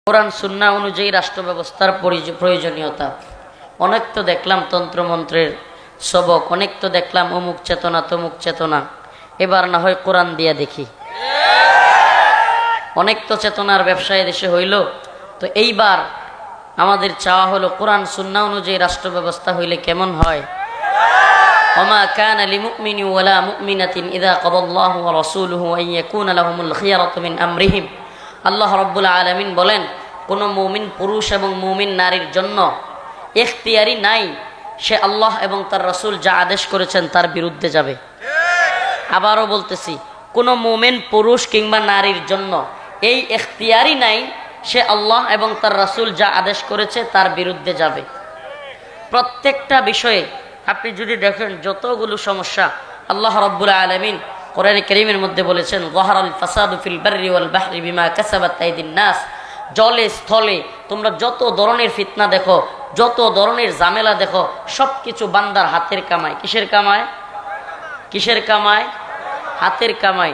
কোরআন সুন্নাহ অনুযায়ী রাষ্ট্র ব্যবস্থার প্রয়োজনীয়তা। অনেক তো দেখলাম তন্ত্রমন্ত্রের সবক, অনেক তো দেখলাম অমুক চেতনা তমুক চেতনা। এবার না হয় কোরআন দিয়া দেখি। অনেক তো চেতনার ব্যবসায় দেশে হইল, তো এইবার আমাদের চাওয়া হলো কোরআন সুন্নাহ অনুযায়ী রাষ্ট্র ব্যবস্থা হইলে কেমন হয়। ওমা কানা লিমুমিনি ওয়ালা মুমিনাতিন ইযা কাদাল্লাহু ওয়া রাসূলুহু আন ইয়াকুনা লাহুমুল খিয়ারাতু মিন আমরিহিম। আল্লাহ রাব্বুল আলামিন বলেন, কোনো মুমিন পুরুষ এবং মুমিন নারীর জন্য ইখতিয়ারি নাই সে আল্লাহ এবং তার রাসূল যা আদেশ করেছেন তার বিরুদ্ধে যাবে। আবারও বলতেছি, কোনো মুমিন পুরুষ কিংবা নারীর জন্য এই ইখতিয়ারি নাই সে আল্লাহ এবং তার রাসূল যা আদেশ করেছে তার বিরুদ্ধে যাবে। প্রত্যেকটা বিষয়ে আপনি যদি দেখেন যতগুলো সমস্যা আল্লাহ রাব্বুল আলামিন কোরআনে কারীমের মধ্যে বলেছেন, যাহারাল ফাসাদু ফিল বাররি ওয়াল বাহরি বিমা কাসাবাত আইদিন নাস। জলে স্থলে তোমরা যত ধরনের ফিতনা দেখো, যত ধরনের ঝামেলা দেখো, সব কিছু বান্দার হাতের কামাই। কিসের কামাই? কিসের কামাই? হাতের কামাই।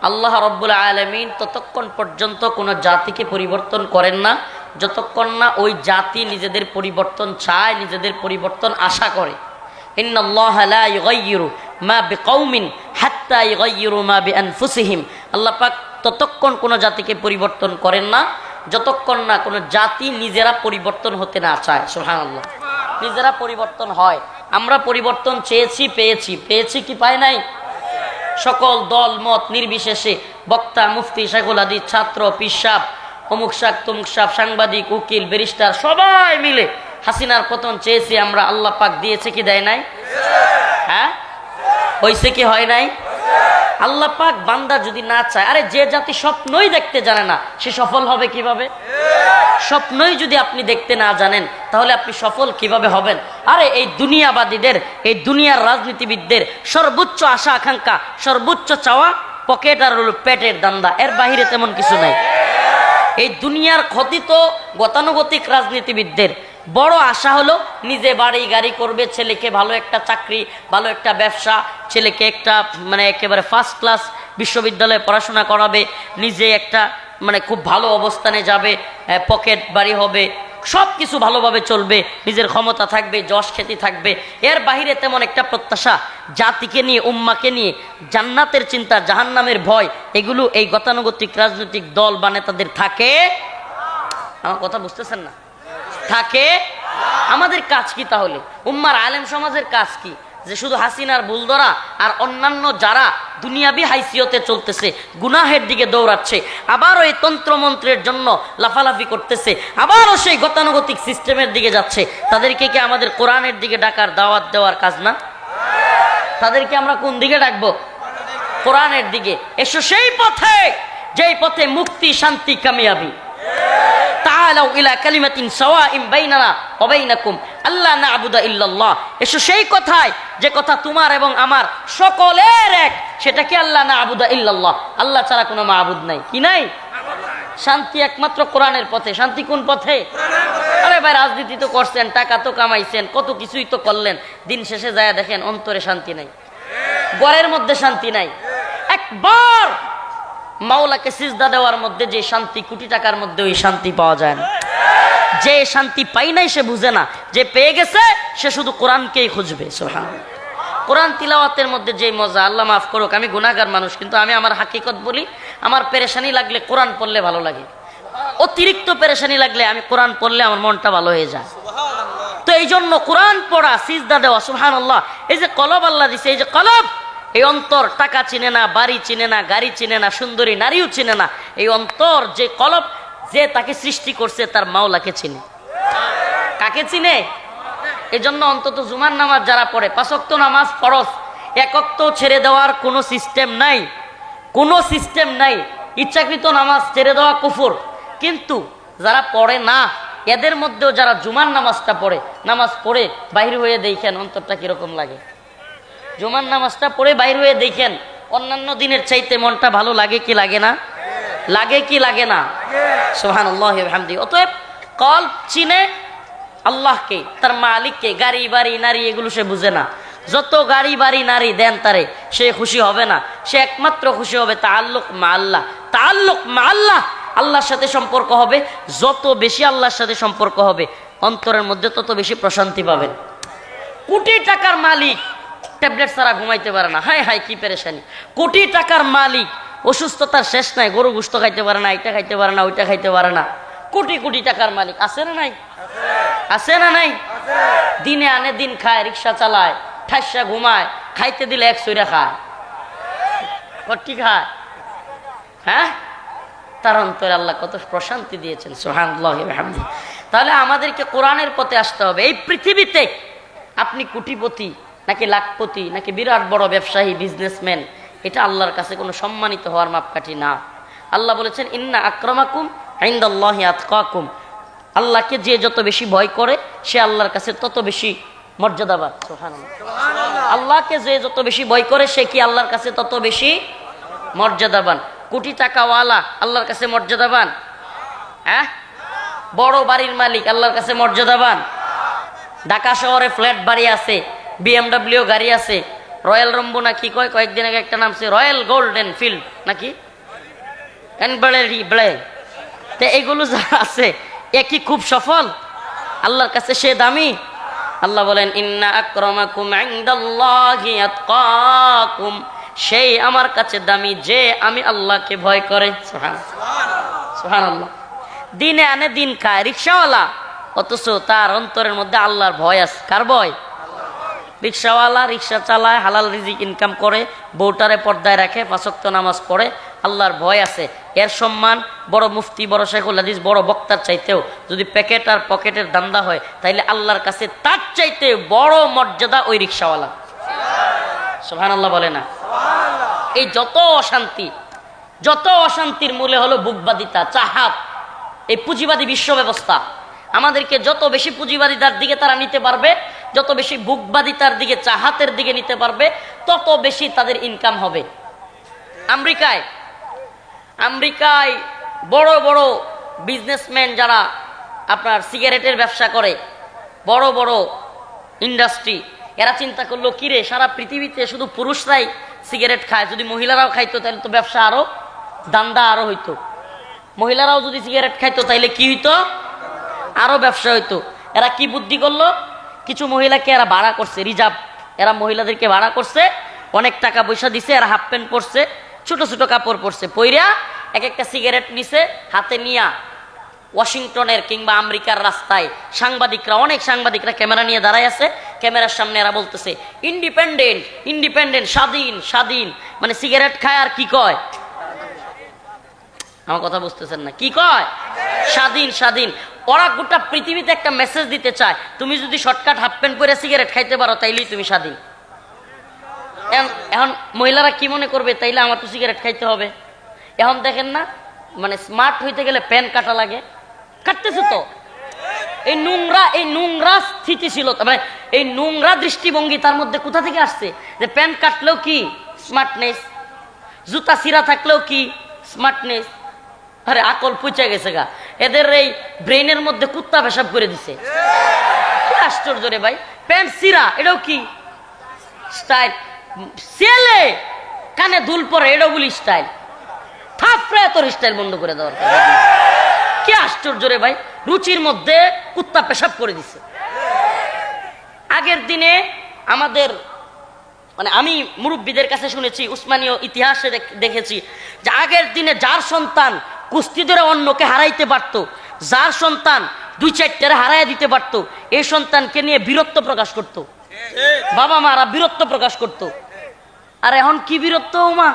আল্লাহ রাব্বুল আলামিন ততক্ষণ পর্যন্ত কোনো জাতিকে পরিবর্তন করেন না যতক্ষণ না ওই জাতি নিজেদের পরিবর্তন চায়, নিজেদের পরিবর্তন আশা করে। ইন্নাল্লাহা লা ইউগাইয়িরু মা বিকাউমিন হাত্তা ইউগাইয়িরু মা বিআনফুসিহিম। আল্লাহ পাক ততক্ষণ কোনো জাতিকে পরিবর্তন করেন না যতক্ষণ না কোনো জাতি নিজেরা পরিবর্তন হতে না চায়। সুবহানাল্লাহ। নিজেরা পরিবর্তন হয়। আমরা পরিবর্তন চেয়েছি, পেয়েছি। পেয়েছি কি পাই নাই? সকল দল মত নির্বিশেষে বক্তা, মুফতি, শাইখুল হাদিস, ছাত্র, পিসাব, অমুক শাক তমুক সাপ, সাংবাদিক, উকিল, ব্যারিস্টার সবাই মিলে হাসিনার পতন চেয়েছি আমরা। আল্লাহ পাক দিয়েছে কি দেয় নাই? হ্যাঁ, হয়েছে কি হয় নাই? আল্লাহ পাক বান্দা যদি না চায়, আরে যে জাতি স্বপ্নই দেখতে জানে না সে সফল হবে কিভাবে? স্বপ্নই যদি আপনি দেখতে না জানেন তাহলে আপনি সফল কিভাবে হবেন? আরে এই দুনিয়াবাদীদের, এই দুনিয়ার রাজনীতিবিদদের সর্বোচ্চ আশা আকাঙ্ক্ষা, সর্বোচ্চ চাওয়া পকেট আর পেটের দান্দা, এর বাহিরে তেমন কিছু নাই। এই দুনিয়ার ক্ষতি তো গতানুগতিক রাজনীতিবিদদের। বড় আশা হলো নিজে বাড়ি গাড়ি করবে, ছেলেকে ভালো একটা চাকরি, ভালো একটা ব্যবসা, ছেলেকে একটা একেবারে ফার্স্ট ক্লাস বিশ্ববিদ্যালয়ে পড়াশোনা করাবে, নিজে একটা খুব ভালো অবস্থানে যাবে, পকেট বাড়ি হবে, সব কিছু ভালোভাবে চলবে, নিজের ক্ষমতা থাকবে, যশ খ্যাতি থাকবে। এর বাহিরে তেমন একটা প্রত্যাশা, জাতিকে নিয়ে, উম্মাকে নিয়ে জান্নাতের চিন্তা, জাহান্নামের ভয়, এগুলো এই গতানুগতিক রাজনৈতিক দল বা নেতাদের থাকে। আমার কথা বুঝতেছেন না? থাকে। আমাদের কাজ কি তাহলে? উম্মার আলেম সমাজের কাজ কি? যে শুধু হাসিনার ভুল ধরা আর অন্যান্য যারা দুনিয়াবি হাইসিয়তে চলতেছে, গুনাহের দিকে দৌড়াচ্ছে, আবারও এই তন্ত্রমন্ত্রের জন্য লাফালাফি করতেছে, আবারও সেই গতানুগতিক সিস্টেমের দিকে যাচ্ছে, তাদেরকে কি আমাদের কোরআনের দিকে ডাকার, দাওয়াত দেওয়ার কাজ না? তাদেরকে আমরা কোন দিকে ডাকবো? কোরআনের দিকে। এসো সেই পথে, যেই পথে মুক্তি, শান্তি, কামিয়াবি। তাআলাউ ইলা কালিমাতিন সাওয়াইন বাইনানা ওয়া বাইনাকুম আল্লা না'বুদা ইল্লাল্লাহ। এসো সেই কথায় যে কথা তোমার এবং আমার সকলের এক, সেটা কি? আল্লা না'বুদা ইল্লাল্লাহ। আল্লাহ ছাড়া কোনো মাবুদ নাই। কি নাই? শান্তি একমাত্র কোরআনের পথে। শান্তি কোন পথে? আরে ভাই, রাজনীতি তো করছেন, টাকা তো কামাইছেন, কত কিছুই তো করলেন, দিন শেষে যায় দেখেন অন্তরে শান্তি নাই, ঘরের মধ্যে শান্তি নাই। একবার মাওলাকে সিজদা দেওয়ার মধ্যে যে শান্তি, কোটি টাকার মধ্যে ওই শান্তি পাওয়া যায় না। যে শান্তি পাই নাই সে বুঝে না, যে পেয়ে গেছে সে শুধু কোরআনকেই খুঁজবে। সুবহানাল্লাহ। কোরআন তিলাওয়াতের মধ্যে যে মজা, আল্লাহ মাফ করুক, আমি গুনাহগার মানুষ, কিন্তু আমি আমার হাকিকত বলি, আমার পেরেশানি লাগলে কোরআন পড়লে ভালো লাগে। অতিরিক্ত পেরেশানি লাগলে আমি কোরআন পড়লে আমার মনটা ভালো হয়ে যায়। তো এই জন্য কোরআন পড়া, সিজদা দেওয়া, সুবহানাল্লাহ। এই যে কলব আল্লাহ দিছে, এই যে কলব, এই অন্তর টাকা চিনে না, বাড়ি চিনে না, গাড়ি চিনে না, সুন্দরী নারীও চিনে না। এই অন্তর, যে কলব, যে তাকে সৃষ্টি করছে তার মাওলাকে চিনে। কাকে চিনে? এজন্য অন্তত জুমার নামাজ যারা পড়ে, 5 ওয়াক্ত নামাজ ফরজ, 1 ওয়াক্ত ছেড়ে দেওয়ার কোনো সিস্টেম নাই, কোনো সিস্টেম নাই। ইচ্ছাকৃত নামাজ ছেড়ে দেওয়া কুফর। কিন্তু যারা পড়ে না, এদের মধ্যেও যারা জুমার নামাজটা পড়ে, নামাজ পড়ে বাহির হয়ে দেখেন অন্তরটা কিরকম লাগে। জুমার নামাজটা পড়ে বাইর হয়ে দেখেন অন্যান্য দিনের চাইতে মনটা ভালো লাগে কি লাগে না? লাগে কি লাগে না? সুবহানাল্লাহি ওয়া বিহামদিহি। অতএব কলব চিনে আল্লাহকে, তার মালিককে। গাড়ি বাড়ি নারী এগুলো সে বুঝে না। যত গাড়ি বাড়ি নারী দেন তারে, সে খুশি হবে না। সে একমাত্র খুশি হবে তাআল্লুক মা আল্লাহ। তাআল্লুক মা আল্লাহ আল্লাহর সাথে সম্পর্ক হবে। যত বেশি আল্লাহর সাথে সম্পর্ক হবে অন্তরের মধ্যে তত বেশি প্রশান্তি পাবেন। কোটি টাকার মালিক ট্যাবলেট ছাড়া ঘুমাইতে পারে না, হায় হায় কি পেরেশানি। কোটি টাকার মালিক অসুস্থতার শেষ নাই, গরু গোশত খাইতে পারে না, এটা খাইতে পারে না, ওইটা খাইতে পারে না। কোটি কোটি টাকার মালিক আছে না নাই? আছে না নাই? দিনে আনে দিন খায়, রিক্সা চালায়, ঠাসা ঘুমায়, খাইতে দিলে এক সইরা খায়, কটি খায়। হ্যাঁ, তার অন্তরে আল্লাহ কত প্রশান্তি দিয়েছেন, সুবহানাল্লাহি ওয়া বিহামদিহি। তাহলে আমাদেরকে কোরআনের পথে আসতে হবে। এই পৃথিবীতে আপনি কোটিপতি নাকি লাখপতি নাকি বিরাট বড় ব্যবসায়ী বিজনেসম্যান, এটা আল্লাহর কাছে কোনো সম্মানিত হওয়ার মাপকাঠি না। আল্লাহ বলেছেন ইন্না আক্রামাকুম ইনদাল্লাহি আতকাকুম। আল্লাহকে যে যত বেশি ভয় করে সে আল্লাহর কাছে তত বেশি মর্যাদাবান। সুবহানাল্লাহ। আল্লাহকে যে যত বেশি ভয় করে সে কি আল্লাহর কাছে তত বেশি মর্যাদাবান। কোটি টাকাওয়ালা আল্লাহর কাছে মর্যাদাবান? হ্যাঁ, বড় বাড়ির মালিক আল্লাহর কাছে মর্যাদাবান? ঢাকা শহরে ফ্ল্যাট বাড়ি আছে, BMW গাড়ি আছে, রয়্যাল রম্বো না কি কয়, কয়েকদিন আগে একটা নামছে রয়্যাল গোল্ডেন ফিল্ড নাকি তো এইগুলো যা আছে এ কি খুব সফল? আল্লাহর কাছে সে দামি? আল্লাহ বলেন ইন্না আক্রামাকুম ইনদাল্লাহি আতকাকুম, সেই আমার কাছে দামি যে আমি আল্লাহকে ভয় করে। সুবহানাল্লাহ। দিনে আনে দিন খায়, রিক্সাওয়ালা, অথচ তার অন্তরের মধ্যে আল্লাহর ভয় আছে। কার ভয়? রিক্সাওয়ালা রিক্সা চালায়, হালাল রিজিক ইনকাম করে, বউটারে পর্দায় রাখে, 5 ওয়াক্ত নামাজ পড়ে, আল্লাহর ভয় আছে। এর সম্মান বড় মুফতি, বড় শেখুল হাদিস, বড় বক্তার চাইতেও যদি প্যাকেট আর পকেটের দান্দা হয় তাইলে আল্লাহর কাছে তার চাইতে বড় মর্যাদা ওই রিক্সাওয়ালা। সুবহানাল্লাহ বলে না? এই যত অশান্তির মূলে হলো বুকবাদিতা, চাহাত, এই পুঁজিবাদী বিশ্ব ব্যবস্থা। আমাদেরকে যত বেশি পুঁজিবাদিতার দিকে তারা নিতে পারবে, যত বেশি বুকবাদিতার দিকে, চাহাতের দিকে নিতে পারবে, তত বেশি তাদের ইনকাম হবে। আমেরিকায় বড় বড় বিজনেসম্যান যারা আপনার সিগারেটের ব্যবসা করে, বড় বড় ইন্ডাস্ট্রি, এরা চিন্তা করলো কিরে সারা পৃথিবীতে শুধু পুরুষরাই সিগারেট খায়, যদি মহিলারাও খাইতো তাহলে তো ব্যবসা আরো দান্দা আরো হইতো। মহিলারাও যদি সিগারেট খাইতো তাইলে কি হইতো? আরো ব্যবসা হইতো। এরা কি বুদ্ধি করলো, কিছু মহিলাকে এরা ভাড়া করছে, রিজার্ভ, এরা মহিলাদেরকে ভাড়া করছে, অনেক টাকা পয়সা দিছে, এরা হাফ প্যান্ট পরছে, ছোট ছোট কাপড় পরছে, পইরা এক একটা সিগারেট নিছে হাতে নিয়া ওয়াশিংটনের কিংবা আমেরিকার রাস্তায় অনেক সাংবাদিকরা ক্যামেরা নিয়ে দাঁড়ায় আছে, ক্যামেরার সামনে এরা বলতেছে ইন্ডিপেন্ডেন্ট ইন্ডিপেন্ডেন্ট, স্বাধীন স্বাধীন, মানে সিগারেট খায় আর কি কয়, আমার কথা বুঝতেছেন না, কি কয়? স্বাধীন স্বাধীন। ওরা গোটা পৃথিবীতে একটা মেসেজ দিতে চায়, তুমি যদি শর্টকাট হাফ প্যান্ট পরে সিগারেট খাইতে পারো তাইলেই তুমি স্বাধীন। এখন মহিলারা কি মনে করবে, তাইলে আমার তো সিগারেট খাইতে হবে। এখন দেখেন না, মানে স্মার্ট হইতে গেলে প্যান কাটা লাগে, কাটতেছে তো। এই নোংরা স্থিতিশীলতা, মানে এই নোংরা দৃষ্টিভঙ্গি তার মধ্যে কোথা থেকে আসছে? যে প্যান কাটলেও কি স্মার্টনেস, জুতা চিরা থাকলেও কি স্মার্টনেস। আরে আকল পুচে গেছে গা, এদের এই ব্রেইনের মধ্যে কুত্তা পেশাব করে দিছে। কি আশ্চর্য রে ভাই, প্যান্ট চিরা এটাও কি স্টাইল? ছেলে কানে দুল পরে এটাও বলি স্টাইল? থাপড়ে তোর স্টাইল বন্ধ করে দেওয়ার। কি আশ্চর্য রে ভাই, রুচির মধ্যে কুত্তা পেশাব করে দিছে। আগের দিনে আমাদের, মানে আমি মুরব্বীদের কাছে শুনেছি, উসমানীয় ইতিহাসে দেখেছি যে আগের দিনে যার সন্তান কুস্তি ধরে অন্যকে হারাইতে পারত, যার সন্তান 2-4টা হারাই দিতে পারত, এই সন্তানকে নিয়ে বীরত্ব প্রকাশ করত, বাবা মারা বীরত্ব প্রকাশ করত। আর এখন কি বীরত্ব, মা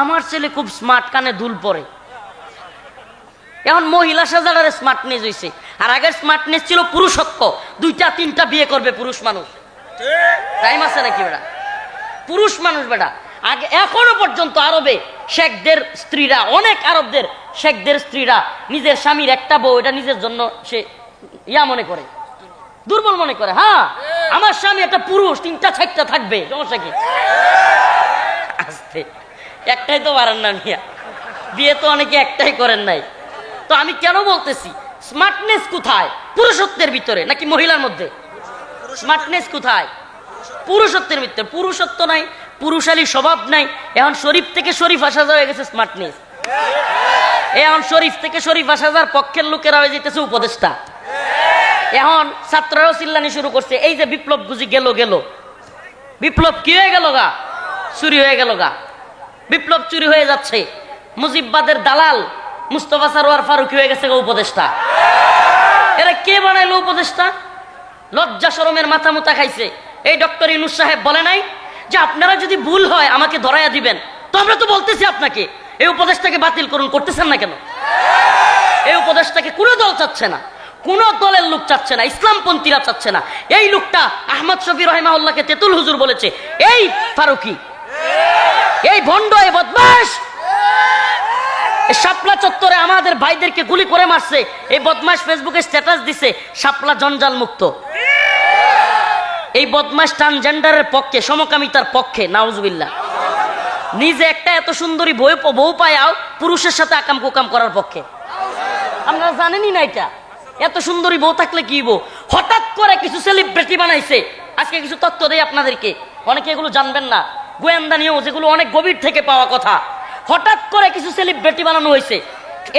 আমার ছেলে খুব স্মার্ট, কানে দুল পরে। এখন মহিলা সাজারে স্মার্টনেস হয়েছে, আর আগের স্মার্টনেস ছিল পুরুষত্ব, 2-3টা বিয়ে করবে পুরুষ মানুষ। টাইম আছে নাকি বেটা? পুরুষ মানুষ বেটা আগে, এখনো পর্যন্ত আরবে শেখদের স্ত্রীরা, অনেক আরবদের শেখদের স্ত্রীরা নিজের স্বামীর একটা বউ, এটা নিজের জন্য সে মনে করে, দুর্বল মনে করে। হ্যাঁ, আমার স্বামী একটা পুরুষ, 3-4টা থাকবে, সমস্যা কি? আস্তে, একটাই তো পারেন না মিয়া, বিয়ে তো অনেকে একটাই করেন নাই। তো আমি কেন বলতেছি, স্মার্টনেস কোথায়? পুরুষত্বের ভিতরে নাকি মহিলার মধ্যে? স্মার্টনেস কোথায়? পুরুষত্বের ভিতরে। পুরুষত্ব নাই, পুরুষালী স্বভাব নাই, এখন শরীফ থেকে শরীফ আসা হয়ে গেছে স্মার্টনেস। এখন শরীফ থেকে শরীফ আসা যার পক্ষের লোকেরা হয়ে যেতেছে উপদেষ্টা। এখন ছাত্ররাও চিল্লানি শুরু করছে, এই যে বিপ্লব বুঝি গেল গেল, বিপ্লব কি হয়ে গেল গা, চুরি হয়ে গেল গা, বিপ্লব চুরি হয়ে যাচ্ছে। মুজিববাদের দালাল মুস্তফা সরোয়ার ফারুকী হয়ে গেছে উপদেষ্টা। এরা কে বানাইলো উপদেষ্টা? লজ্জা শরমের মাথা মুতা খাইছে। এই ডক্টর ইউনূস সাহেব বলে নাই যে আপনারা যদি ভুল হয় আমাকে ধরাইয়া দিবেন? তো আমরা তো বলতেছি আপনাকে এই উপদেশটাকে বাতিল করুন, করতেছেন না কেন? এই উপদেশটাকে কোনো দল চাচ্ছে না, কোন দলের লোক চাচ্ছে না, ইসলামপন্থীরা চাচ্ছে না। এই লোকটা আহমদ শফি রহিমাহুল্লাহকে তেতুল হুজুর বলেছে, এই ফারুকী, এই ভণ্ড, এই বদমাশ শাপলা চত্বরে আমাদের ভাইদেরকে গুলি করে মারছে। এই বদমাশ ফেসবুকে স্ট্যাটাস দিছে শাপলা জঞ্জাল মুক্ত। এই বদমাশ ট্রান্সজেন্ডারের পক্ষে, সমকামিতার পক্ষে, নাউজুবিল্লাহ। নিজে একটা এত সুন্দরী বউ পায়াও পুরুষের সাথে আকাম কুকাম করার পক্ষে। আপনারা জানেনই না এটা? এত সুন্দরী বউ থাকলে কি বউ, হঠাৎ করে কিছু সেলিব্রিটি বানাইছে। আজকে কিছু তথ্য দেই আপনাদেরকে, অনেকে এগুলো জানবেন না, গোয়েন্দা নিয়েও যেগুলো অনেক গভীর থেকে পাওয়া কথা। হঠাৎ করে কিছু সেলিব্রিটি বানানো হয়েছে।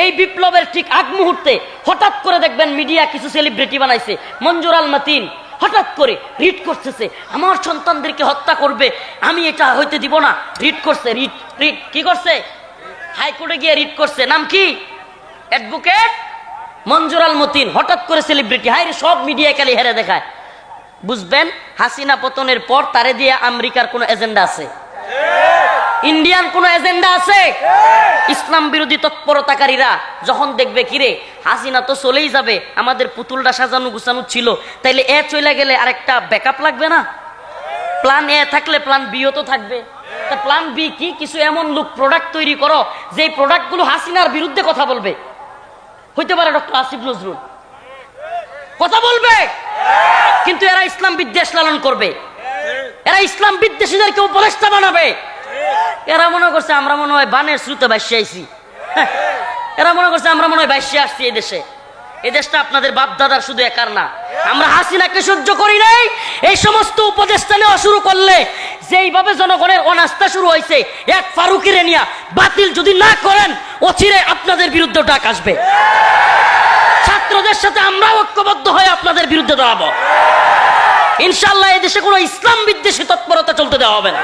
এই বিপ্লবের ঠিক আগ মুহূর্তে হঠাৎ করে দেখবেন মিডিয়া কিছু সেলিব্রিটি বানাইছে। মঞ্জুর আল মাতিন হঠাৎ করে রিট করতেছে, আমার সন্তানদেরকে হত্যা করবে, আমি এটা হইতে দিব না। রিট করছে, রিট রিট কি করছে? হাইকোর্টে গিয়ে রিট করছে। নাম কি? অ্যাডভোকেট মঞ্জুর আল মতিন। হঠাৎ করে সেলিব্রিটি, হাই রে, সব মিডিয়া খালি হেরে দেখায়। বুঝবেন হাসিনা পতনের পর তারে দিয়ে আমেরিকার কোন এজেন্ডা আছে, ইন্ডিয়ান কোন এজেন্ডা আছে? ইসলাম বিরোধী তৎপরতাকারীরা যখন দেখবে কিরে হাসিনা তো চলেই যাবে, আমাদের পুতুলটা সাজানো গুছানো ছিল, তাইলে এ চলে গেলে আরেকটা ব্যাকআপ লাগবে না? প্ল্যান এ থাকলে প্ল্যান বিও তো থাকবে। তা প্ল্যান বি কি? কিছু এমন লোক প্রোডাক্ট তৈরি করো যে প্রোডাক্টগুলো হাসিনার বিরুদ্ধে কথা বলবে। হইতে পারে ডক্টর আসিফ নজরুল কথা বলবে, কিন্তু এরা ইসলাম বিদ্বেষ লালন করবে, এরা ইসলাম বিদ্বেষীদেরকে উপদেষ্টা বানাবে। এরা মনে করছে আমরা মনে হয় বানের শ্রুতে ভাসিয়ে আইছি, এরা মনে করছে আমরা মনে হয় ভাসিয়ে আসছি এই দেশে। এই দেশটা আপনাদের বাপ দাদার শুধু একার না। আমরা হাসিনাকে সহ্য করি নাই, এই সমস্ত উপদেষ্টা নেওয়া শুরু করলে যেইভাবে জনগণের অনাস্থা শুরু হয়েছে, এক ফারুকীরে নিয়া বাতিল যদি না করেন অচিরে আপনাদের বিরুদ্ধে ডাক আসবে। ছাত্রদের সাথে আমরা ঐক্যবদ্ধ হয়ে আপনাদের বিরুদ্ধে দাঁড়াবো ইনশাআল্লাহ। এই দেশে কোনো ইসলাম বিদ্বেষী তৎপরতা চলতে দেওয়া হবে না।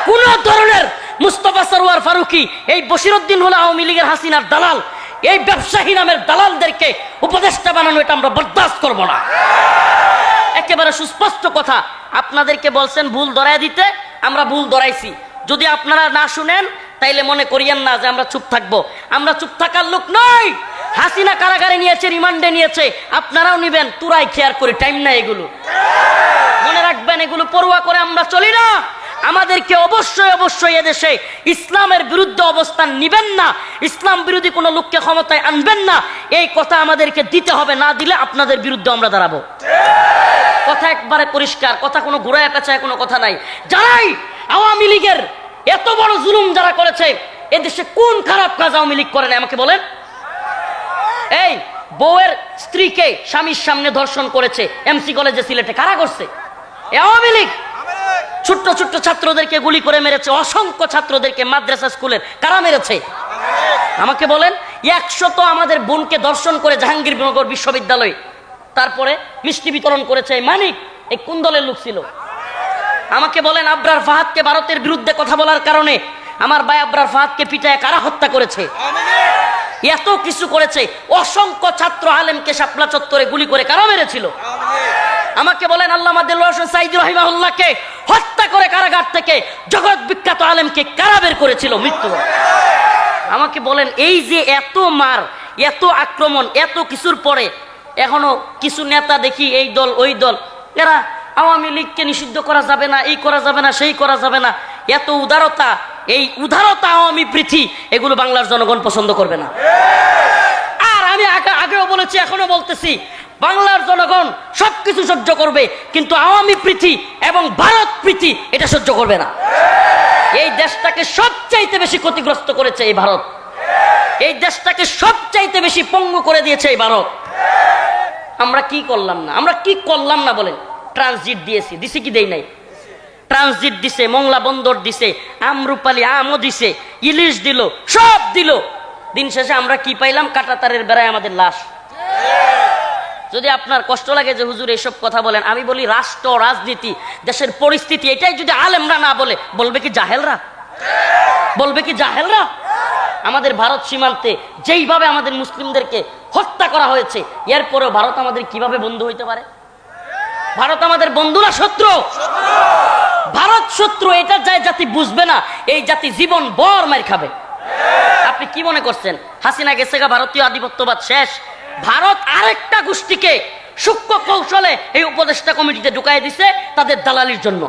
কোন ধরনের মুস্তফা সরোয়ার ফারুকী, এই বশিরউদ্দিন হলো আওয়ামী লীগের হাসিনার দালাল, এই ব্যবসায়ী নামের দালালদেরকে উপদেষ্টা বানানো এটা আমরা বরদাস্ত করব না। একেবারে সুস্পষ্ট কথা। আপনাদেরকে বলছেন ভুল ধরায় দিতে, আমরা ভুল ধরাইছি। যদি আপনারা না শুনেন তাইলে মনে করিয়েন না যে আমরা চুপ থাকবো। আমরা চুপ থাকার লোক নই। হাসিনা কারাগারে নিয়েছে, রিমান্ডে নিয়েছে, আপনারাও নিবেন। তুরাই খেয়ার করি, টাইম না এগুলো। মনে রাখবেন এগুলো পড়ুয়া করে আমরা চলি না। আমাদেরকে অবশ্যই অবশ্যই এদেশে ইসলামের বিরুদ্ধে অবস্থান নিবেন না, ইসলাম বিরোধী কোনো লোককে ক্ষমতায় আনবেন না, এই কথা আমাদেরকে দিতে হবে। না দিলে আপনাদের বিরুদ্ধে আমরা দাঁড়াবো। কথা একবারে পরিষ্কার, কথা কোনো ঘোরায় পেঁচায় কোনো কথা নাই। যারাই আওয়ামী লীগের এত বড় জুলুম যারা করেছে, এদেশে কোন খারাপ কাজ আওয়ামী লীগ করে না আমাকে বলেন? এই বউয়ের স্ত্রীকে স্বামীর সামনে ধর্ষণ করেছে এমসি কলেজে সিলেটে, কারা করছে? আওয়ামী লীগ। ছোট্ট ছোট্ট ছাত্রদেরকে গুলি করে মেরেছে, অসংখ্য ছাত্রদেরকে মাদ্রাসা স্কুলের, কারা মেরেছে আমাকে বলেন? 100 আমাদের বোনকে ধর্ষণ করে জাহাঙ্গীরনগর বিশ্ববিদ্যালয়, তারপরে মিষ্টি বিতরণ করেছে মানিক, এই কোন দলের লোক ছিল আমাকে বলেন? আবরার ফাহাদকে ভারতের বিরুদ্ধে কথা বলার কারণে আমার ভাই আবরার ফাহাদকে পিটায় কারা হত্যা করেছে? এত কিছু করেছে। অসংখ্য ছাত্র আলেমকে শাপলা চত্বরে গুলি করে কারা মেরেছিল আমাকে বলেন? আল্লামা দেলোয়ার হোসেন সাঈদী রাহিমাহুল্লাহকে হত্যা করে কারাগার থেকে জগৎ বিখ্যাত আলেমকে কারা বের করেছিল মৃত্যু? আমাকে বলেন। এই যে এত মার, এত আক্রমণ, এত কিছুর পরে এখনো কিছু নেতা দেখি এই দল ওই দল, এরা আওয়ামী লীগকে নিষিদ্ধ করা যাবে না, এই করা যাবে না, সেই করা যাবে না। এত উদারতা, এই উদারতা আওয়ামী প্রীতি, এগুলো বাংলার জনগণ পছন্দ করবে না। আর আমি আগেও বলেছি, এখনো বলতেছি, বাংলার জনগণ সবকিছু সহ্য করবে, কিন্তু আওয়ামী প্রীতি এবং ভারত প্রীতি এটা সহ্য করবে না। এই দেশটাকে সবচাইতে বেশি ক্ষতিগ্রস্ত করেছে এই ভারত, এই দেশটাকে সবচাইতে বেশি পঙ্গু করে দিয়েছে এই ভারত। আমরা কি করলাম না? আমরা কি করলাম না বলেন? ট্রানজিট দিয়েছি, দিছি কি দেই নাই? ট্রানজিট দিছে, মংলা বন্দর দিছে, আমরুপালি আমও দিছে, ইলিশ দিল, সব দিল। দিন শেষে আমরা কি পাইলাম? কাঁটাতারের বেড়ায় আমাদের লাশ। যদি আপনার কষ্ট লাগে যে হুজুর এইসব কথা বলেন, আমি বলি রাষ্ট্র, রাজনীতি, দেশের পরিস্থিতি এটাই যদি আলেমরা না বলে, বলবে কি জাহেলরা? বলবে কি জাহেলরা? আমাদের ভারত সীমান্তে যেইভাবে আমাদের মুসলিমদেরকে হত্যা করা হয়েছে, এরপরেও ভারত আমাদের কিভাবে বন্ধু হইতে পারে? ভারত আমাদের বন্ধু না শত্রু? ভারত শত্রু, এটা যায় জাতি বুঝবে না, এই জাতি জীবন বর মার খাবে। আপনি কি মনে করছেন হাসিনা গেছে গা, ভারতীয় আধিপত্যবাদ শেষ? ভারত আরেকটা গোষ্ঠীকে সূক্ষ্ম কৌশলে এই উপদেষ্টা কমিটিতে ঢুকাই দিছে তাদের দালালির জন্য।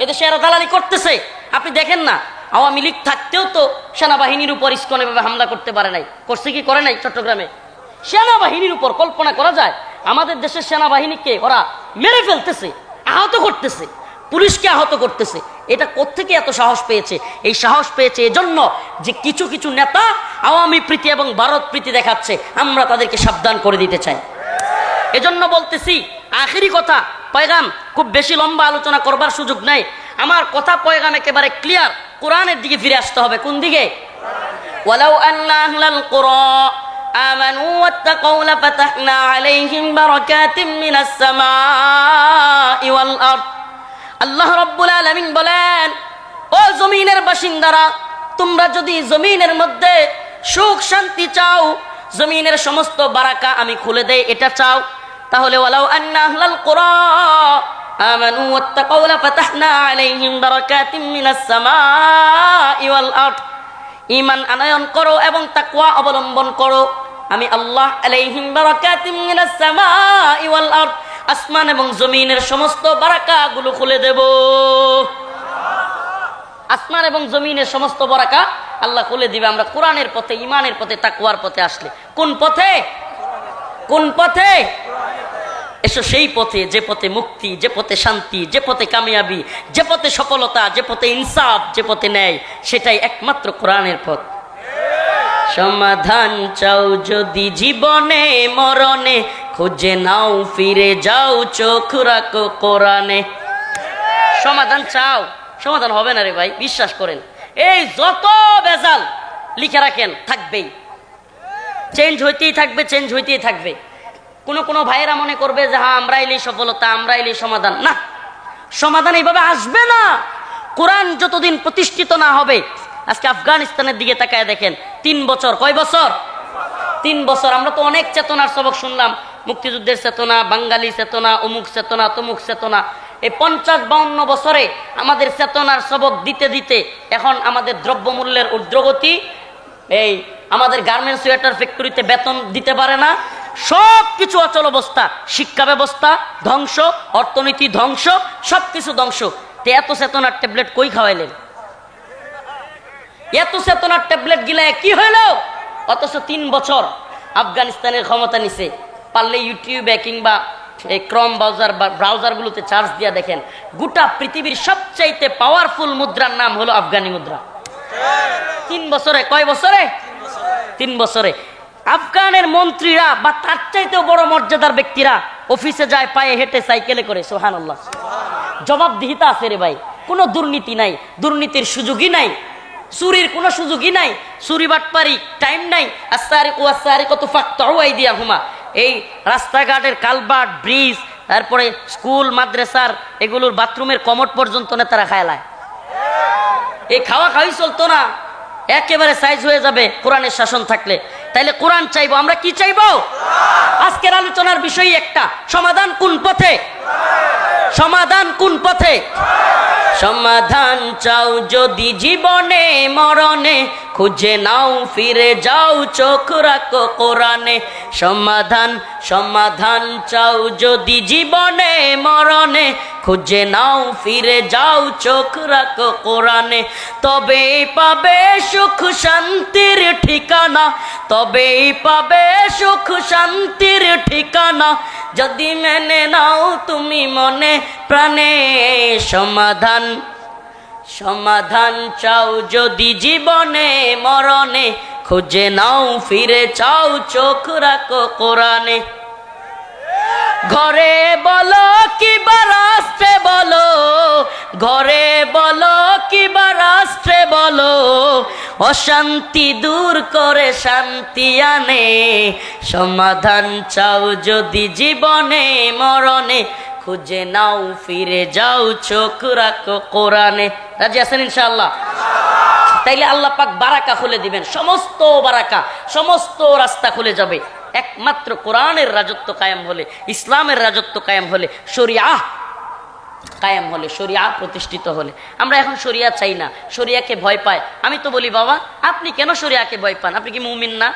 এদেশে এরা দালালি করতেছে। আপনি দেখেন না, আওয়ামী লীগ থাকতেও তো সেনাবাহিনীর উপর ইসকন এভাবে হামলা করতে পারে নাই। করছে কি করে নাই? চট্টগ্রামে সেনাবাহিনীর উপর কল্পনা করা যায়? আমাদের দেশের সেনাবাহিনীকে ওরা মেরে ফেলতেছে, আহত করতেছে, পুলিশকে আহত করতেছে। এটা কোত্থেকে এত সাহস পেয়েছে? এই সাহস পেয়েছে এজন্য যে কিছু কিছু নেতা আওয়ামী প্রীতি এবং ভারত প্রীতি দেখাচ্ছে, আমরা তাদেরকে সাবধান করে দিতে চাই। এজন্য বলতেছি, আখেরি কথা, পয়গাম খুব বেশি লম্বা আলোচনা করবার সুযোগ নাই। আমার কথা পয়গাম একেবারে ক্লিয়ার, কোরআনের দিকে ফিরে আসতে হবে। কোন দিকে? ওয়ালাউ আন্না আহলাল কুরা আমানু ওয়াত্তাকাউ লাফাতাহনা আলাইহিম বারাকাতিম মিনাস সামাই ওয়াল আরদ। আল্লাহ রাব্বুল আলামিন বলেন, ও জমিনের বাসিন্দারা, তোমরা যদি জমিনের মধ্যে সুখ শান্তি চাও, জমিনের সমস্ত বারাকা আমি খুলে দেই, এটা চাও, তাহলে ওয়ালাউ আন্না আহলাল কুরা আমানু ওয়াত্তাকাউ লাফাতাহনা আলাইহিম বারাকাতিম মিনাস সামাই ওয়াল আরদ। ঈমান আনয়ন করো এবং তাকওয়া অবলম্বন করো, আমি আল্লাহ আলাইহিম বারাকাতিম মিনাস সামাই ওয়াল আরদ, আসমান এবং জমিনের সমস্ত বারাকা গুলো খুলে দেব। আসমান এবং জমিনের সমস্ত বারাকা আল্লাহ খুলে দিবে আমরা কোরআনের পথে, ঈমানের পথে, তাকওয়ার পথে আসলে। কোন পথে? কোন পথে? এসো সেই পথে, যে পথে মুক্তি, যে পথে শান্তি, যে পথে কামিয়াবি, যে পথে সফলতা, যে পথে ইনসাফ, যে পথে ন্যায়, সেটাই একমাত্র কোরআনের পথ। সমাধান চাও যদি জীবনে মরণে, খুঁজে নাও ফিরে যাও, চোখ রাখো কোরআনে। সমাধান চাও, সমাধান হবে না রে ভাই, বিশ্বাস করেন। এই যত বেজাল লিখে রাখেন থাকবেই, চেঞ্জ হইতেই থাকবে, চেঞ্জ হইতেই থাকবে। কোনো ভাইয়েরা মনে করবে যে হ্যাঁ আমরা এলেই সফলতা, আমরা এলেই সমাধান। না, সমাধান এইভাবে আসবে না কোরআন যতদিন প্রতিষ্ঠিত না হবে। আজকে আফগানিস্তানের দিকে তাকায় দেখেন, 3 বছর, কয় বছর? 3 বছর। আমরা তো অনেক চেতনার সবক শুনলাম, মুক্তিযুদ্ধের চেতনা, বাঙালি চেতনা, অমুক চেতনা, তমুক চেতনা। এই 50-52 বছরে আমাদের চেতনার সবক দিতে দিতে এখন আমাদের দ্রব্যমূল্যের ঊর্ধ্বগতি, এই আমাদের গার্মেন্টস সোয়েটার ফ্যাক্টরিতে বেতন দিতে পারে না, সব কিছু অচল অবস্থা, শিক্ষা ব্যবস্থা ধ্বংস, অর্থনীতি ধ্বংস, সবকিছু ধ্বংস। তে এত চেতনার ট্যাবলেট কই খাওয়াইলেন? এত চেতনার ট্যাবলেট গিলায় কি হইল? অথচ 3 বছর আফগানিস্তানের ক্ষমতা নিছে। পারলে ইউটিউবে কিংবা এই ক্রম ব্রাউজারগুলোতে চার্জ দিয়া দেখেন, গোটা পৃথিবীর সবচাইতে পাওয়ারফুল মুদ্রার নাম হলো আফগানি মুদ্রা। 3 বছরে, কয় বছরে? 3 বছরে। আফগানের মন্ত্রীরা বা তার চাইতেও বড় মর্যাদার ব্যক্তিরা অফিসে যায় পায়ে হেঁটে, সাইকেলে করে। সুবহানাল্লাহ। জবাবদিহিতা আছে রে ভাই, কোনো দুর্নীতি নাই, দুর্নীতির সুযোগই নাই, চুরির কোনো সুযোগই নাই, চুরি বাটপারি টাইম নাই। আস-সারিকু ওয়াস-সারিকাতু ফাকতাউ আইদিয়াহুমা। এই রাস্তাঘাটের কালভার্ট, ব্রিজ, তারপরে স্কুল মাদ্রাসার এগুলোর বাথরুমের কমোড পর্যন্ত নেতারা খায়লায়। এই খাওয়া খাওয়াই চলতো না, একেবারে সাইজ হয়ে যাবে কোরআনের শাসন থাকলে। তাইলে কোরআন চাইবো, আমরা কি চাইবো? আজকের আলোচনার বিষয় একটা, সমাধান কোন পথে? সমাধান কোন পথে? সমাধান চাও যদি জীবনে মরণে, খুঁজে নাও ফিরে যাও, চোখ রাখো কোরআনে। সমাধান, সমাধান চাও যদি জীবনে মরণে, খুঁজে নাও ফিরে যাও, চোখ রাখো কোরআনে। তবেই পাবে সুখ শান্তির ঠিকানা, তবেই পাবে সুখ শান্তির ঠিকানা, যদি মেনে নাও তুমি মনে প্রাণে। সমাধান, সমাধান চাও যদি জীবনে মরণে, খুঁজে নাও ফিরে চাও, চোখ রাখো কোরআনে। ঘরে বলো কিবা রাষ্ট্রে বলো, ঘরে বলো কিবা রাষ্ট্রে বলো, অশান্তি দূর করে শান্তি আনে। সমাধান চাও যদি জীবনে মরণে, খুঁজে নাও ফিরে যাও চোখ রাখো কোরআনে। রাজি আছেন ইনশাআল্লাহ? তাইলে আল্লাহ পাক বারাকা খুলে দিবেন, সমস্ত বারাকা, সমস্ত রাস্তা খুলে যাবে। একমাত্র কোরআনের রাজত্ব কায়েম হলে, ইসলামের রাজত্ব কায়েম হলে, শরিয়া কায়েম হলে, শরিয়া প্রতিষ্ঠিত হলে। আমরা এখন শরিয়া চাই না, শরিয়াকে ভয় পায়। আমি তো বলি বাবা আপনি কেন শরিয়াকে ভয় পান? আপনি কি মুমিন না?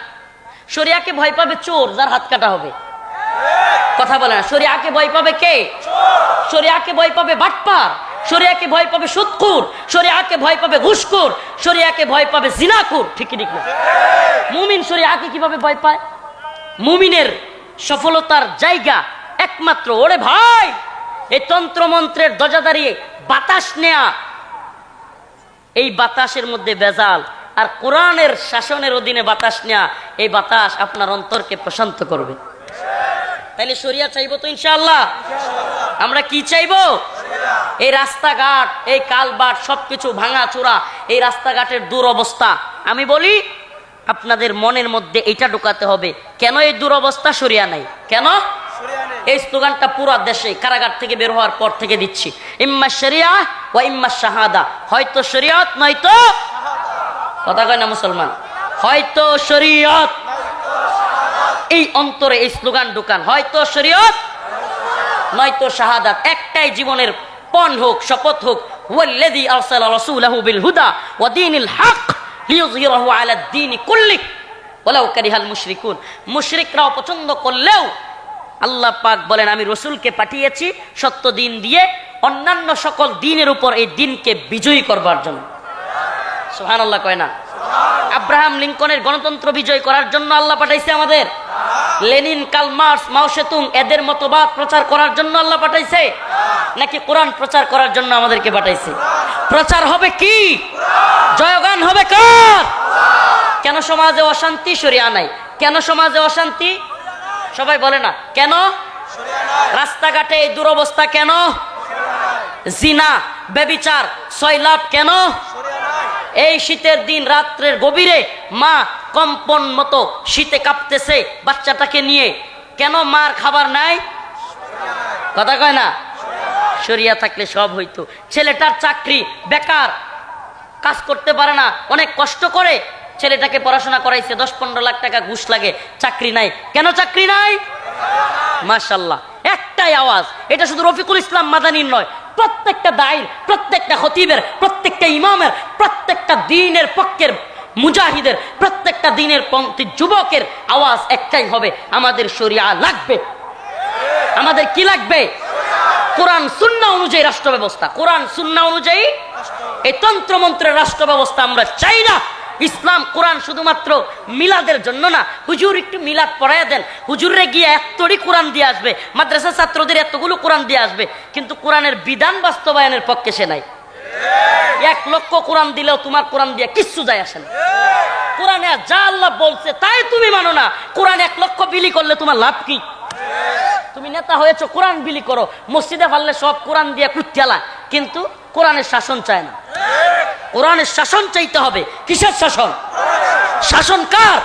শরিয়াকে ভয় পাবে চোর, যার হাত কাটা হবে। কথা বলে না। শরিয়াকে ভয় পাবে কে? শরিয়াকে ভয় পাবে বাটপার, শরিয়াকে ভয় পাবে সুদখোর, শরিয়াকে ভয় পাবে ঘুষখোর, শরিয়াকে ভয় পাবে জিনাখোর। ঠিক কি ঠিক না? মুমিন শরিয়াকে কিভাবে ভয় পায়? মুমিনের সফলতার জায়গা একমাত্র, ওরে ভাই এই তন্ত্রমন্ত্রের দরজা দাঁড়িয়ে বাতাস নেয়া, এই বাতাসের মধ্যে ভেজাল, আর কোরআনের শাসনের অধীনে বাতাস নেয়া, এই বাতাস আপনার অন্তরকে প্রশান্ত করবে। তাইলে শরিয়া চাইবো তো ইনশাআল্লাহ? আমরা কি চাইবো? এই রাস্তাঘাট, এই কালবাট সবকিছু ভাঙা চূড়া, এই রাস্তাঘাটের দুরবস্থা। আমি বলি আপনাদের মনের মধ্যে এইটা ঢুকাতে হবে, কেন এই দুরবস্থা? শরিয়া নাই। কেন? এই স্লোগানটা পুরো দেশে কারাগার থেকে বের হওয়ার পর থেকে দিচ্ছি, ইম্মা শরিয়া ওয়া ইম্মা শাহাদা, হয়তো শরিয়ত নয়তো, কথা কয় না মুসলমান, হয়তো শরিয়ত। এই অন্তরে এই স্লোগান ঢুকান, হয়তো শরিয়ত নয়তো শাহাদাত। একটাই জীবনের পণ হোক, শপথ হোক, ওয়াল্লাযী আরসালা রাসূলাহু বিল হুদা ওয়া দীনিল হক লিইয়ুযহিরাহু আলা দ্বীনি কুল্লিহি ওয়ালাউ কারিহাল মুশরিকুন। মুশরিকরাও পছন্দ করলেও আল্লাহ পাক বলেন আমি রসুলকে পাঠিয়েছি সত্য দিন দিয়ে অন্যান্য সকল দিনের উপর এই দিনকে বিজয়ী করবার জন্য। সুবহানাল্লাহ কয় না? আব্রাহাম লিঙ্কনের গণতন্ত্র বিজয় করার জন্য আল্লাহ পাঠাইছে আমাদের? লেনিন, কার্ল মার্কস, মাও সেতুং এদের মতবাদ প্রচার করার জন্য আল্লাহ পাঠাইছে? নাকি কোরআন প্রচার করার জন্য আমাদেরকে পাঠাইছে? প্রচার হবে কি? জয়গান হবে কার? কেন সমাজে অশান্তি? শরিয়া নাই। কেন সমাজে অশান্তি? সবাই বলে না কেন? রাস্তাঘাটে এই দুরবস্থা কেন? জিনা, ব্যভিচার, সয়লাভ কেন? এই শীতের দিন রাত্রের গভীরে মা কম্পন মতো শীতে কাঁপতেছে বাচ্চাটাকে নিয়ে, কেন মার খাবার নাই? কথা কয় না? শরিয়া থাকলে সব হইতো। ছেলেটার চাকরি, বেকার, কাজ করতে পারে না, অনেক কষ্ট করে ছেলেটাকে পড়াশোনা করাইছে, 10-15 লাখ টাকা ঘুষ লাগে, চাকরি নাই। কেন চাকরি নাই? মাশাআল্লাহ, একটাই আওয়াজ। এটা শুধু রফিকুল ইসলাম মাদানীর নয়, প্রত্যেকটা দায়ীর, প্রত্যেকটা খতিবের, প্রত্যেকটা ইমামের, প্রত্যেকটা দ্বীনের পক্ষের মুজাহিদের, প্রত্যেকটা দ্বীনের পন্থী যুবকের আওয়াজ একটাই হবে, আমাদের শরিয়া লাগবে। আমাদের কি লাগবে? কোরআন সুন্নাহ অনুযায়ী রাষ্ট্র ব্যবস্থা। কোরআন সুন্নাহ অনুযায়ী এই তন্ত্রমন্ত্রের রাষ্ট্র ব্যবস্থা আমরা চাই না। ইসলাম কোরআন শুধুমাত্র মিলাদের জন্য না। হুজুর একটু মিলাদ পড়াইয়া দেন, হুজুরে গিয়ে এতটি কোরআন দিয়ে আসবে, মাদ্রাসা ছাত্রদের এতগুলো কোরআন দিয়ে আসবে, কিন্তু কোরআনের বিধান বাস্তবায়নের পক্ষে সে নাই। 1 লক্ষ কোরআন দিলেও তোমার কোরআন দিয়ে কিচ্ছু যায় আসে না। কোরআনে যা আল্লাহ বলছে তাই তুমি মানো না। কোরআন 1 লক্ষ বিলি করলে তোমার লাভ কি? তুমি নেতা হয়েছো, কোরআন বিলি করো, মসজিদে পারলে সব কোরআন দিয়ে কুত্তিয়ালা, কিন্তু কোরআনের শাসন চায় না। কোরআনের শাসন চাইতে হবে। কিসের শাসন? শাসন কার?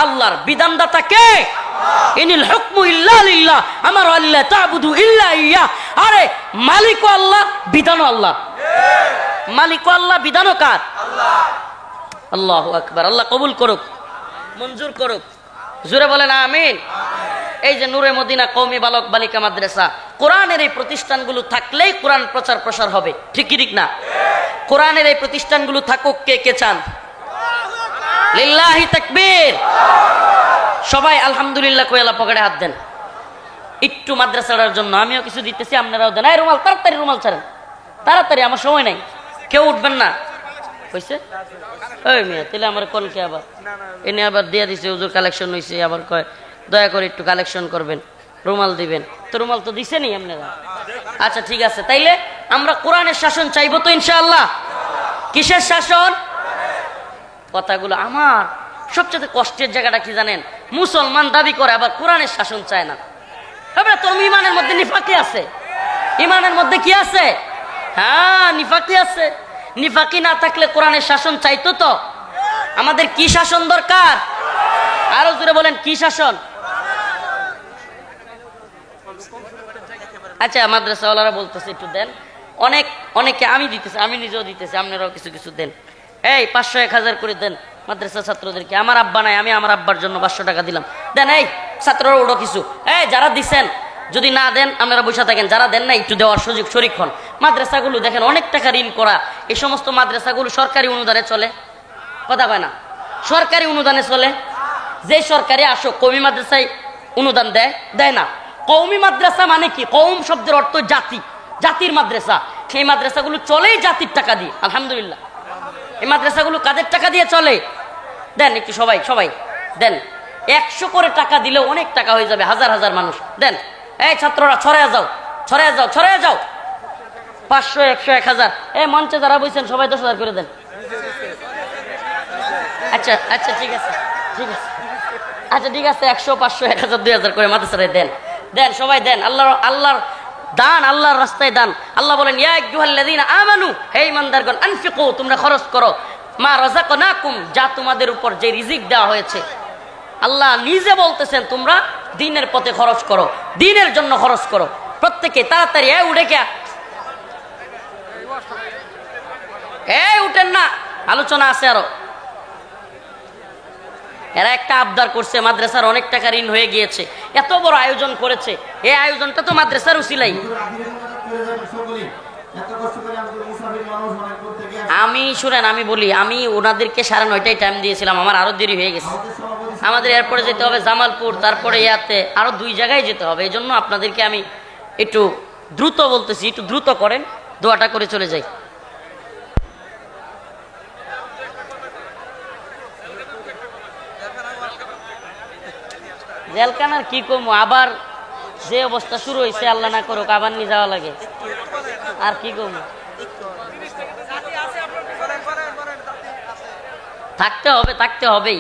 আল্লাহর। বিধানদাতা কে? ইনিল হুকমু ইল্লা লিল্লাহ, আমার আল্লাহ তা'বুদু ইল্লা ইয়া। আরে মালিক আল্লাহ, বিধানও আল্লাহ। মালিক আল্লাহ, বিধানও কার? আল্লাহ। আল্লাহু আকবার। আল্লাহ কবুল করুক, মঞ্জুর করুক। জোরে বলেন আমিন। এই যে নূরে মদিনা কওমি বালক বালিকা মাদ্রাসা, কোরআনের এই প্রতিষ্ঠানগুলো থাকলেই কোরআন প্রচার প্রসার হবে। ঠিক কি ঠিক না? কোরআনের এই প্রতিষ্ঠানগুলো থাকুক। কে কে চান? লিল্লাহি তাকবীর। সবাই আলহামদুলিল্লাহ কইলা পকেটে হাত দেন। একটু মাদ্রাসার জন্য আমিও কিছু দিতেছি, আপনারাও দেন। এই রুমাল, তাড়াতাড়ি রুমাল ছাড়েন, তাড়াতাড়ি, আমার সময় নাই। কেউ উঠবেন না হইছে? ওই মিয়া তাহলে আমার কোন কে আবার এনে আবার দিয়ে দিছে, হুজুর কালেকশন হইছে, আবার কয় দয়া করে একটু কালেকশন করবেন, রুমাল দিবেন। তো রুমাল তো দিছে নি আপনারা? আচ্ছা ঠিক আছে, তাইলে আমরা কোরআনের শাসন চাইবো তো ইনশাআল্লাহ। কিসের শাসন? কথাগুলো আমার সবচেয়ে কষ্টের জায়গাটা কি জানেন? মুসলমান দাবি করে আবার কোরআনের শাসন চায় না। এবারে তোর ইমানের মধ্যে নিফাকি আছে, ইমানের মধ্যে কি আছে? হ্যাঁ, নিফাকি আছে। নিফাকি না থাকলে কোরআনের শাসন চাইতো তো। আমাদের কি শাসন দরকার? আরো জোরে বলেন, কি শাসন? আচ্ছা, মাদ্রাসাওয়ালারা বলতেছে একটু দেন। অনেকে আমি দিতেছি, আমি নিজেও দিতেছি, আপনারাও কিছু কিছু দেন। এই 500 1000 করে দেন মাদ্রাসা ছাত্রদেরকে। আমার আব্বা নাই, আমি আমার আব্বার জন্য 500 টাকা দিলাম, দেন। এই ছাত্ররা ওটা কিছু, এই যারা দিচ্ছেন যদি না দেন আপনারা বসে থাকেন, যারা দেন না একটু দেওয়ার সুযোগ শরীক হন। মাদ্রাসাগুলো দেখেন অনেক টাকা ঋণ করা, এই সমস্ত মাদ্রাসাগুলো সরকারি অনুদানে চলে, কথা কয় না? সরকারি অনুদানে চলে। যে সরকারি আসো কওমি মাদ্রাসায় অনুদান দেয়? দেয় না। কওমি মাদ্রাসা মানে কি? কওম শব্দের অর্থ জাতি, জাতির মাদ্রাসা। সেই মাদ্রাসাগুলো চলেই জাতির টাকা দিয়ে, আলহামদুলিল্লাহ। এই মাদ্রাসাগুলো কাদের টাকা দিয়ে চলে? দেন একটু, সবাই সবাই দেন। 100 করে টাকা দিলেও অনেক টাকা হয়ে যাবে, হাজার হাজার মানুষ দেন। এই ছাত্ররা ছড়ায় যাও, ছড়ায় যাও, ছড়ায় যাও। 500 100 1000। এই মঞ্চে যারা বলছেন সবাই 10,000 করে দেন। আচ্ছা আচ্ছা, ঠিক আছে ঠিক আছে, আচ্ছা ঠিক আছে, 100 500 1000 2000 করে মাদ্রাসায় দেন, দেন সবাই দেন। আল্লাহর দান, আল্লাহর রাস্তায় দান। আল্লাহ বলেন, ইয়া আইয়ুহাল্লাযীনা আমানু, হে ঈমানদারগণ, আনফিকু, তোমরা খরচ করো, মা রাযাকনাকুম, যা তোমাদের উপর যে রিজিক দেওয়া হয়েছে। আল্লাহ নিজে বলতেছেন তোমরা দ্বীনের পথে খরচ করো, দ্বীনের জন্য খরচ করো। প্রত্যেকে তাড়াতাড়ি উঠে কে, উঠেন না, আলোচনা আছে আরো। এরা একটা আবদার করছে, মাদ্রাসার অনেক টাকা ঋণ হয়ে গিয়েছে, এত বড় আয়োজন করেছে, এই আয়োজনটা তো মাদ্রাসার উসিলাই। আমি শুনেন, আমি বলি, আমি ওনাদেরকে 9:30টায় টাইম দিয়েছিলাম, আমার আরো দেরি হয়ে গেছে। আমাদের এরপরে যেতে হবে জামালপুর, তারপরে ইয়াতে আরো 2 জায়গায় যেতে হবে। এই জন্য আপনাদেরকে আমি একটু দ্রুত বলতেছি, একটু দ্রুত করেন, দোয়াটা করে চলে যাই। জেলখানার কি কমু, আবার যে অবস্থা শুরু হয়েছে, আল্লাহ না করুক আবার নিয়ে যাওয়া লাগে, আর কি কমু। থাকতে হবে, থাকতে হবেই।